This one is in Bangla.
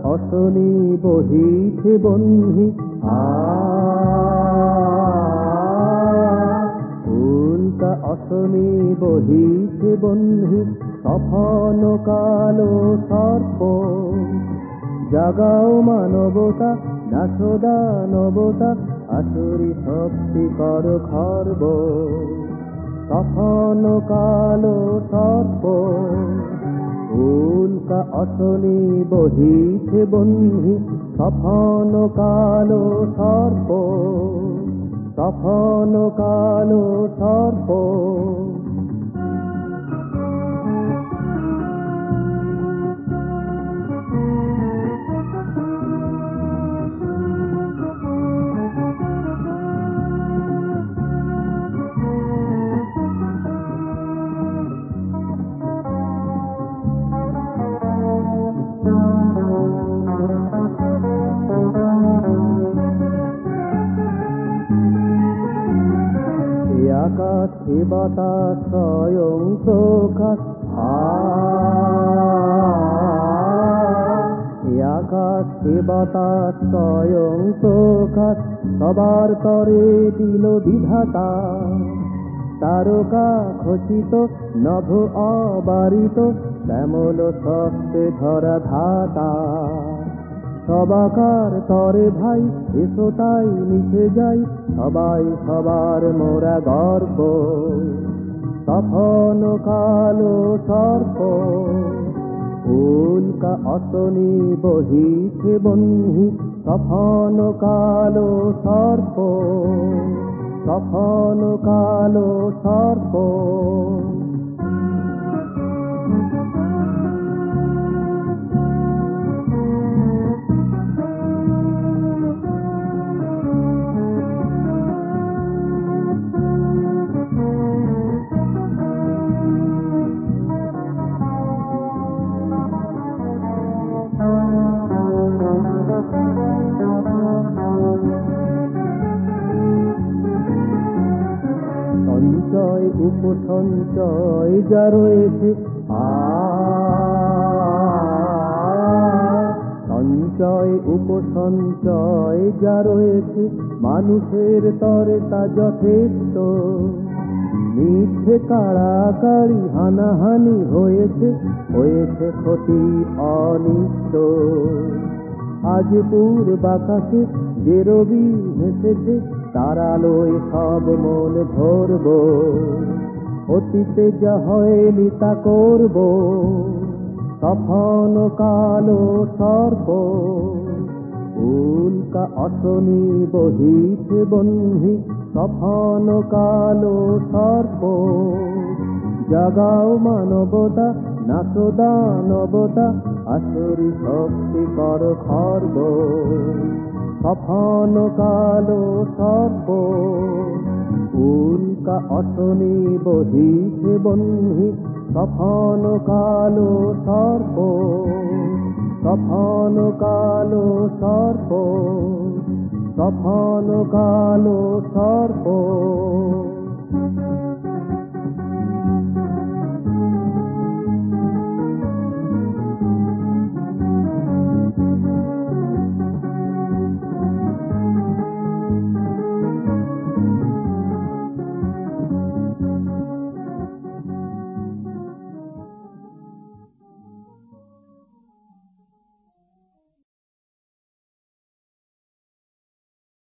অশনি বহিছে বহ্নি উল্কা অশনি বহিছে বহ্নি সফল কালো সর্প জাগাও মানবতা নাশো দানবতা আসুরি শক্তি কর খর্ব সফল কালো সর্প উল্কা অশনি বহিছে বহ্নি সফল কালো সর্প সফল কালো সর্প আকাশ বাতাস স্বয়ং প্রকাশ আকাশ বাতাস স্বয়ং প্রকাশ সবার তরে দিল বিধাতা তারকা খচিত নভ অবারিত শ্যামল শস্তে ধরা ধাতা সবাকার তরে ভাই এসো তাই মিশে যাই সবাই সবার মোরা গর্ব সফল কালো সর্প উল্কা অশনি বহিছে বহ্নি সফল কালো সর্প সফল কালো সর্প সঞ্চয় উপসঞ্চয় যা রয়েছে সঞ্চয় উপসঞ্চয় যা রয়েছে মানুষের তরে তা যথেষ্ট মিথ্যে কাড়াকাড়ি হানাহানি হয়েছে হয়েছে ক্ষতি অনিষ্ট আজ পূর্বাকাশে যে রবি হেসেছে তারালোয় সব মন ধরব অতীতে যা হয়নি তা করব সফল কালো সর্প উল্কা অশনি বহিছে বহ্নি সফল কালো সর্প জাগাও মানবতা নাশো দানবতা আসুরি শক্তি কর খর্ব সফল কালো সর্প উল্কা অশনি বহিছে বহ্নি সফল কালো সর্প সফল কালো সর্প সফল কালো সর্প